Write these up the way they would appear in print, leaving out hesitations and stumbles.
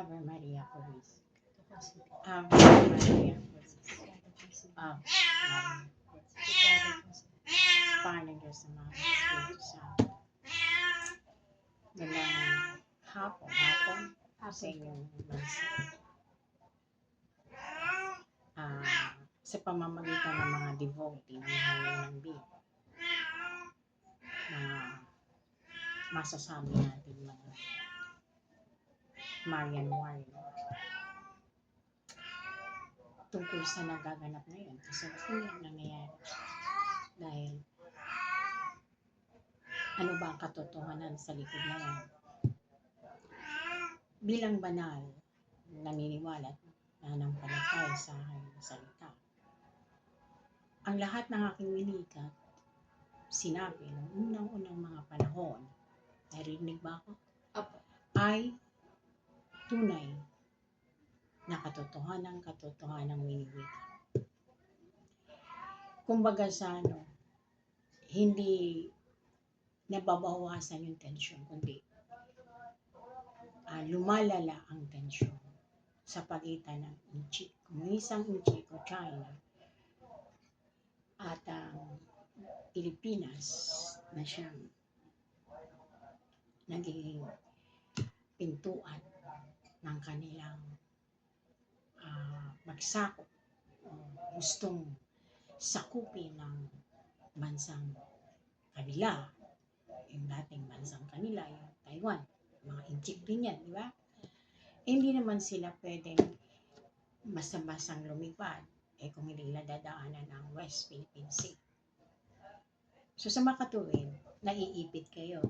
Ave Maria Puris. Kasi Ave Maria Puris. Ave Maria. Panginoon Diyos ng mga Espiritu Santo. Magandang hapon sa inyong bansa. Sa pamamagitan ng mga devotee na mahal ng Bib, masasabi natin mga Marian Warrior tungkol sa nagaganap ngayon kasi yung nangyayari dahil ano ba ang katotohanan sa likod na yan. Bilang banal, naniniwala at nanampalataya sa aking salita, ang lahat ng aking winikat sinabi ng unang-unang mga panahon, narinig ba ako? Ay tunay na katotohanan winiwika. Kumbaga sa hindi nababawasan yung tensyon, kundi lumalala ang tensyon sa pagitan ng Inchik, Komunisang Inchik o China at ang Pilipinas na siyang naging pintuan ng kanilang magsakop o gustong sakupin ng bansang kabila, yung dating bansang kanila, yung Taiwan, mga Inchik din yan, di ba? Hindi naman sila pwedeng basta-bastang lumipad kung hindi nila dadaanan ng West Philippine Sea. So sa makatuwid, naiipit kayo.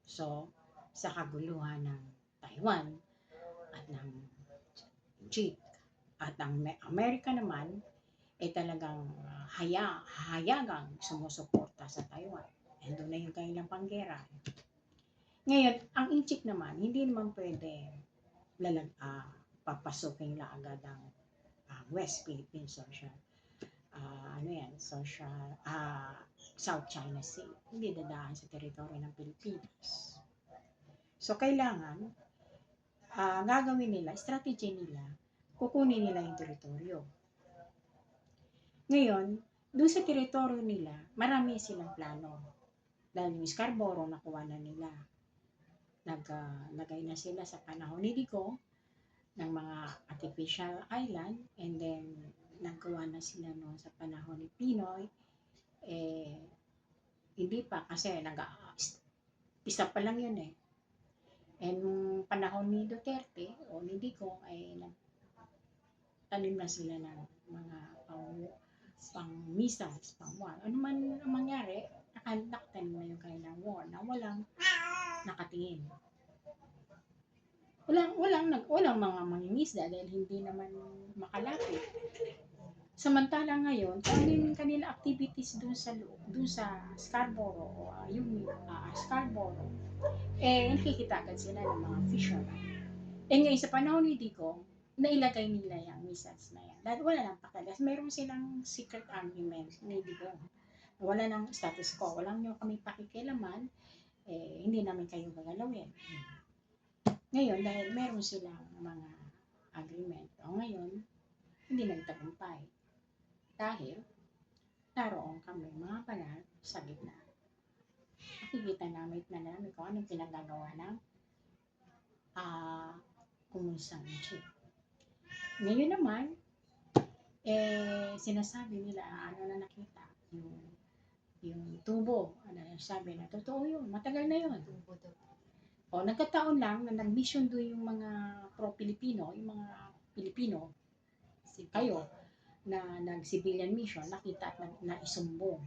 So sa kaguluhan ng Taiwan at ng Inchik at ang Amerika naman talagang hayagang sumusuporta sa Taiwan. And doon na yung kanilang panggera. Ngayon, ang Inchik naman, hindi naman pwede papasukin na agad ang West Philippine Social, South China Sea. Hindi dadaan sa teritoryo ng Pilipinas. So, kailangan, gagawin nila, strategy nila, kukunin nila yung teritoryo. Ngayon, doon sa teritoryo nila, marami silang plano. Dahil yung Scarborough, nakuha na nila. Naglagay na sila sa panahon ni Digong ng mga artificial island, and then naggawa na sila noon sa panahon ni Pinoy. Hindi pa kasi isa pa lang yun eh. And panahon ni Duterte o ni Digong tanim na sila ng mga pang missiles, pang war. Ano man ang mangyari, nakatanim na yung kanilang war na walang nakatingin. Walang mga mangingisda dahil hindi naman makalapit. Samantalang ngayon, kanila activities doon sa Scarborough, Scarborough, nakikita agad sila ng mga fishermen. Ngayon sa panahon ni Digong, nailagay nila yung missiles na yan. Dahil wala nang pakalas. Meron silang secret argument ni Digong. Wala nang status quo. Walang nyo kami pakikilaman. Hindi namin kayo gagalawin. Ngayon, dahil meron silang mga agreement, ngayon, hindi nagtagumpay. Dahil, naroon kami mga banal sa gitna. Nakikita namin kung anong pinagagawa ng Komunisang Inchik. Ngayon naman, sinasabi nila, na nakita, yung tubo, sabi na, totoo yun, matagal na yun. Nagkataon lang na nag-mission doon yung mga pro-Pilipino, yung mga Pilipino, kayo, na nag-civilian mission, nakita at naisumbong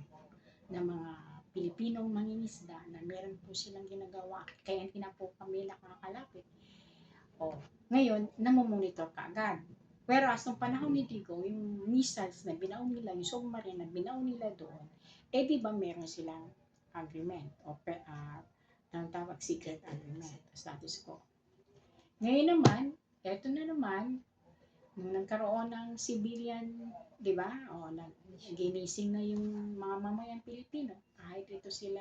na mga Pilipinong mangingisda na meron po silang ginagawa, kaya hindi na po kami nakakalapit. Ngayon, namomonitor ka agad. Pero nung panahon ni Digong, yung missiles na binaon nila, yung submarine na binaon nila doon, di ba meron silang agreement o tawag secret agreement, status quo. Ngayon naman, eto na naman, nung nagkaroon ng civilian, di ba? Ginising na yung mga mamayang Pilipino. Kahit ito sila,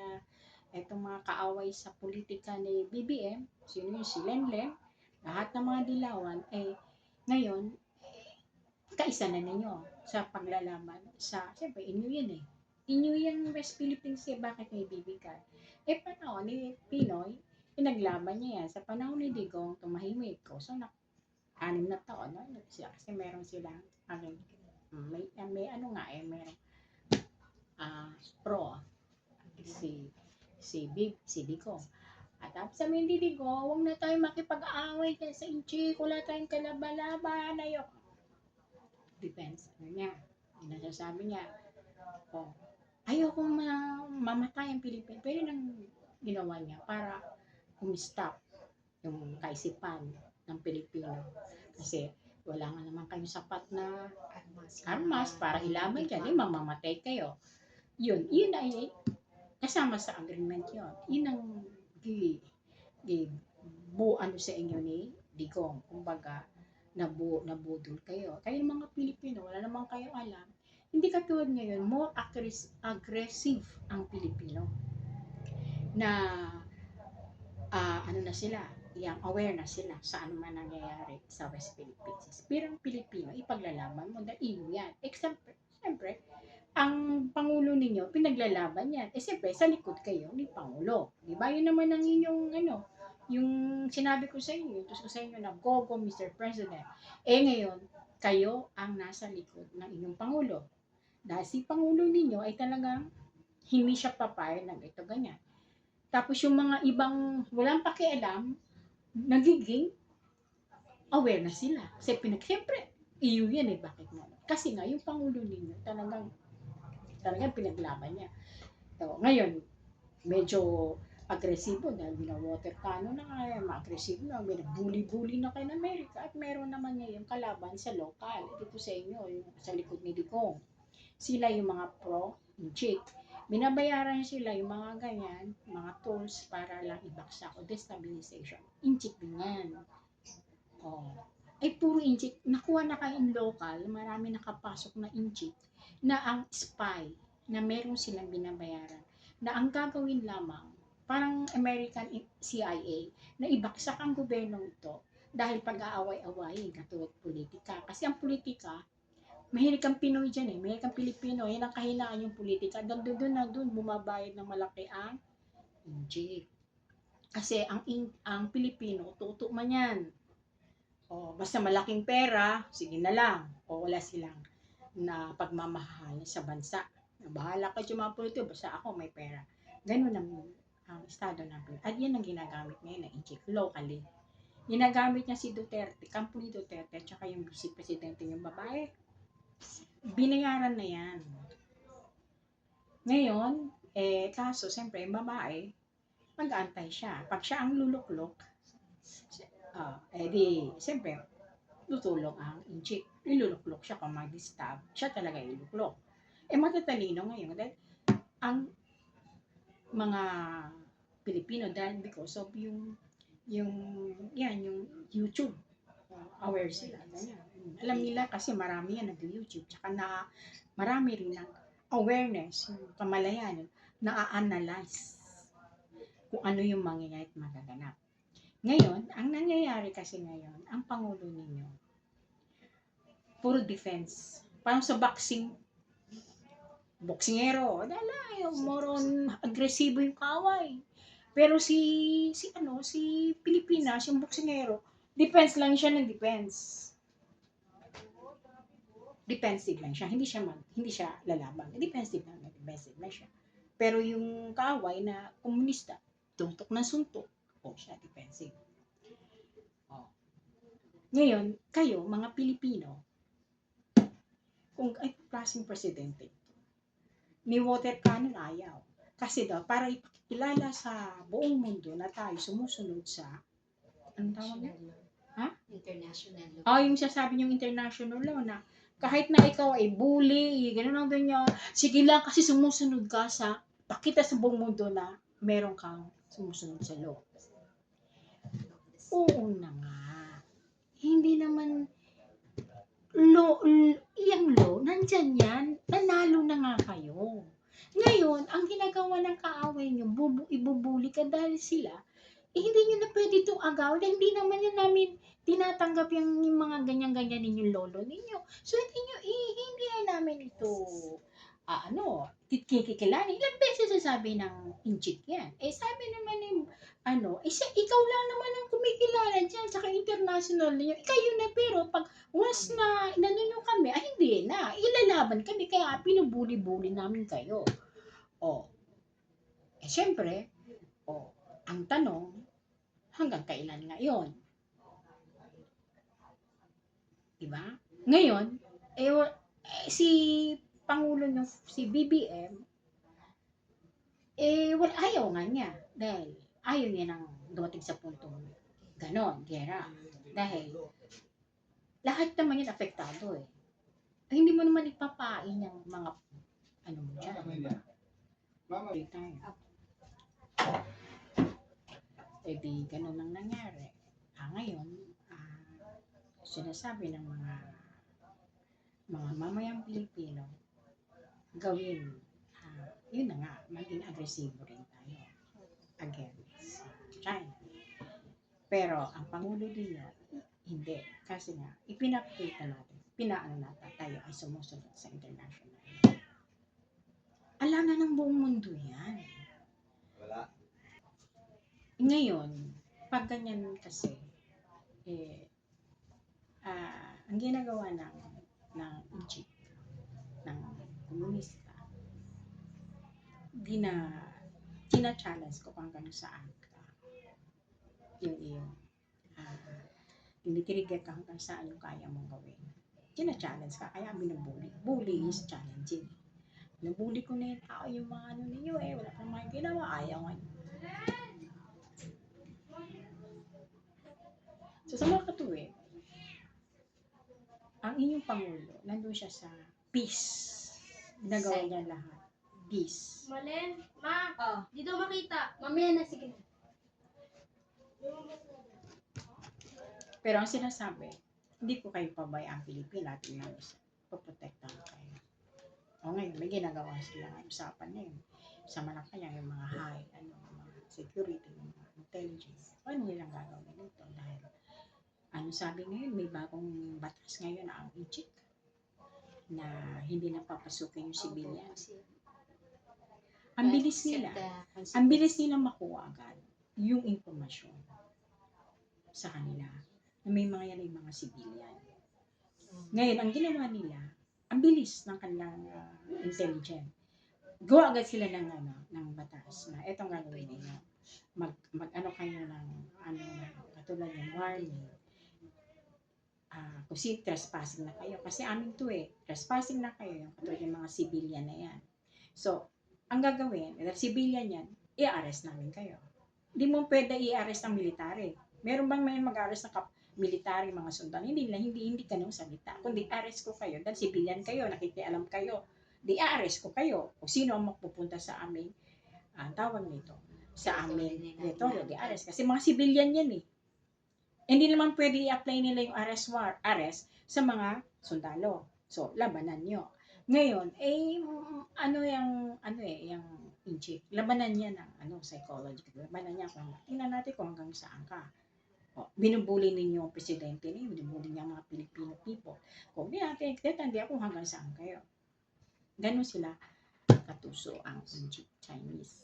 etong mga kaaway sa politika ni BBM, sino yung si Lenlen, Lahat ng mga dilawan, ngayon, kaisa na ninyo sa paglalaban sa, siyempre, inyo yan eh. Inyo yan West Philippines eh, bakit may bibigay? Panahon ni Pinoy, pinaglaban niya yan. Sa panahon ni Digong, tumahimik ko. So, 6 na taon, no? Kasi meron silang, may ano nga meron, pro, si Digong. At tapos sa hindi Digong, huwag na tayo makipag-away dyan sa inchik, wala tayong kalabalaban, ayoko. Defense niya. Nasasabi niya, ayokong mamatay ang Pilipinas. Pero nang ginawa niya para umistop yung kaisipan ng Pilipino. Kasi wala nga naman kayong sapat na armas para ilaban dyan. Mamamatay kayo. Yun ay kasama sa agreement yun. Yun ang ano sa inyo ni Digong. Kumbaga, nabudol kayo. Kayo mga Pilipino, wala naman kayo alam. Hindi katulad ngayon, more aggressive ang Pilipino. Na, ano na sila, aware na sila sa ano man nangyayari sa West Philippines. Pero ang Pilipino, ipaglalaban mo, dahil yan. Siyempre, ang Pangulo ninyo, pinaglalaban yan. Siyempre, sa likod kayo ni Pangulo. Di ba? Yun naman ang inyong, yung sinabi ko sa inyo, ito sa inyo na, go, Mr. President. Ngayon, kayo ang nasa likod ng inyong Pangulo. Dahil si Pangulo ninyo ay talagang hindi siya papayag ng ito, ganyan. Tapos yung mga ibang walang pakialam, nagiging aware na sila. Kasi siyempre, iyo yan bakit mo? Kasi nga, yung Pangulo ninyo, talagang pinaglaban niya. So, ngayon, medyo agresibo dahil bina-water cannon na kaya, ma-agresibo na, binabuli-bully na kayo ng Amerika at meron naman ngayon kalaban sa local. Dito sa inyo, yung sa likod ni Digong. Sila yung mga pro-inchik. Binabayaran sila yung mga ganyan, mga tools para lang ibaksak o destabilization. Inchik din yan. Puro inchik. Nakuha na kayo in local, marami nakapasok na inchik na ang spy na meron silang binabayaran na ang gagawin lamang parang American CIA na ibaksak ang gobyernong ito dahil pag-aaway-awayin katulad politika. Kasi ang politika, mahilig kang Pinoy dyan mahilig kang Pilipino, yan ang kahinaan yung politika. Doon bumabayad ng malaki ang injik. Kasi ang Pilipino, tuto man yan. Basta malaking pera, sige na lang. Wala silang na pagmamahal sa bansa. Bahala ka dyan mga politiko, basta ako may pera. Ganun ang estado natin. At yan ang ginagamit ngayon na injik locally. Ginagamit niya si Duterte, kampo ni Duterte, at saka yung vice presidente yung babae. Binayaran na yan. Ngayon, kaso, siyempre, yung babae, mag-aantay siya. Pag siya ang luluklok, siyempre, tutulong ang injik. Iluluklok siya kung mag-distab. Siya talaga iluluklok. Matatalino ngayon. Dahil ang mga Pilipino, dahil because of yung YouTube. Aware sila. Ganyan. Alam nila kasi marami yan nag-YouTube. Tsaka marami rin ng awareness, yung kamalayan, na-analyze kung ano yung mangyayari at magaganap. Ngayon, ang nangyayari kasi ngayon, ang Pangulo ninyo, puro defense. Parang sa boksingero, moron agresibo yung kaway. Pero si Pilipinas, yung boksingero, defense lang siya ng defense. Defensive lang siya, hindi siya lalaban. Defensive lang siya. Pero yung kaway na komunista, tuntok ng suntok, siya defensive. Ngayon, kayo, mga Pilipino, kung klaseng presidente, ni water cannon ayaw. Kasi daw, para ipakilala sa buong mundo na tayo sumusunod sa, anong tawag niya? International law. Yung sasabi niyong international law na kahit na ikaw ay bully, gano'n ang ganyan, sige lang kasi sumusunod ka sa, pakita sa buong mundo na meron kang sumusunod sa law. Oo na nga. Hindi naman iyang law, nandyan yan, nanalo na nga kayo. Ngayon, ang ginagawa ng kaaway niyo, ibubuli ka dahil sila, hindi nyo na pwede itong agawin. Hindi naman yan namin tinatanggap yung mga ganyan-ganyan ninyong lolo ninyo. So, hindi na namin ito, kikilala. Ilang beses sasabi ng inchik yan. Sabi naman ikaw lang naman ang kumikilala dyan, saka international ninyo. Kayo na, pero pag once na inano kami, hindi na. Ilalaban kami, kaya pinubuli-buli namin kayo. Syempre, ang tanong, hanggang kailan ngayon? Diba? Ngayon, si Pangulo nyo, si BBM, ayaw nga niya. Dahil ayaw niya nang dumating sa puntong ganon, gera. Dahil lahat naman yan apektado hindi mo naman ipapain yung mga mo dyan. Di ganun ang nangyari. Ngayon, sinasabi ng mga mamayang Pilipino, gawin, yun na nga, maging agresibo rin tayo against China. Pero ang Pangulo din hindi. Kasi nga, ipinakita natin, pinaano natin tayo ay sumusunod sa international. Alam na ng buong mundo yan. Wala. Ngayon, pag ganyan kasi, ang ginagawa ng Egypt, ng komunista, tina-challenge ko kung hanggang saan yung tinitrigger ka hanggang saan yung kaya mong gawin. Tina-challenge ka, kaya binubuli. Bully is challenging. Nabuli ko na yung tao, yung mga ninyo wala pang mga ginawa, ayaw nga. So sa mga katuwid, ang inyong Pangulo, nandun siya sa peace. Ginagawa niya lahat. Peace. Malen, dito makita. Mamaya na, sige. Pero ang sinasabi, hindi ko kayo pabayaan Pilipinas, poprotektahan kayo. Ngayon, may ginagawa sila ng usapan ngayon. Sa Malacanang, yung mga mga security, yung mga intelligence. Ano nilang gagawin nito? Dahil, sabi ngayon, may bagong batas ngayon na ang Egypt na hindi na papasukin yung civilians. Ang bilis nila makuha agad yung informasyon sa kanila na may mga civilian. Ngayon, ang ginawa nila, ang bilis ng kanilang intelligence. Gawa agad sila ng batas na etong gagawin ninyo. Mag-ano kayo ng katulad ng warning. Kung trespassing na kayo. Kasi amin to trespassing na kayo, yung katulad yung mga civilian na yan. So, ang gagawin, dahil civilian yan, i-arrest namin kayo. Hindi mo pwede i-arrest ang military. Meron bang may mag-arrest ng military, mga sundalo? Hindi ganun salita. Kundi arrest ko kayo, dahil civilian kayo, nakikialam kayo. I-arrest ko kayo. Kung sino ang magpupunta sa amin, tawag nito, sa amin, territorio, di-arrest. Kasi mga civilian yan Hindi naman pwede i-apply nila yung arrest sa mga sundalo. So, labanan nyo. Ngayon, yung Egypt, labanan niya ng psychology. Labanan niya tingnan natin kung hanggang saan ka. Binubuli ninyo ang presidente niyo, binubuli niya ang mga Filipino people. Kung di natin, hindi ako hanggang saan kayo. Ganon sila katuso ang Egypt Chinese.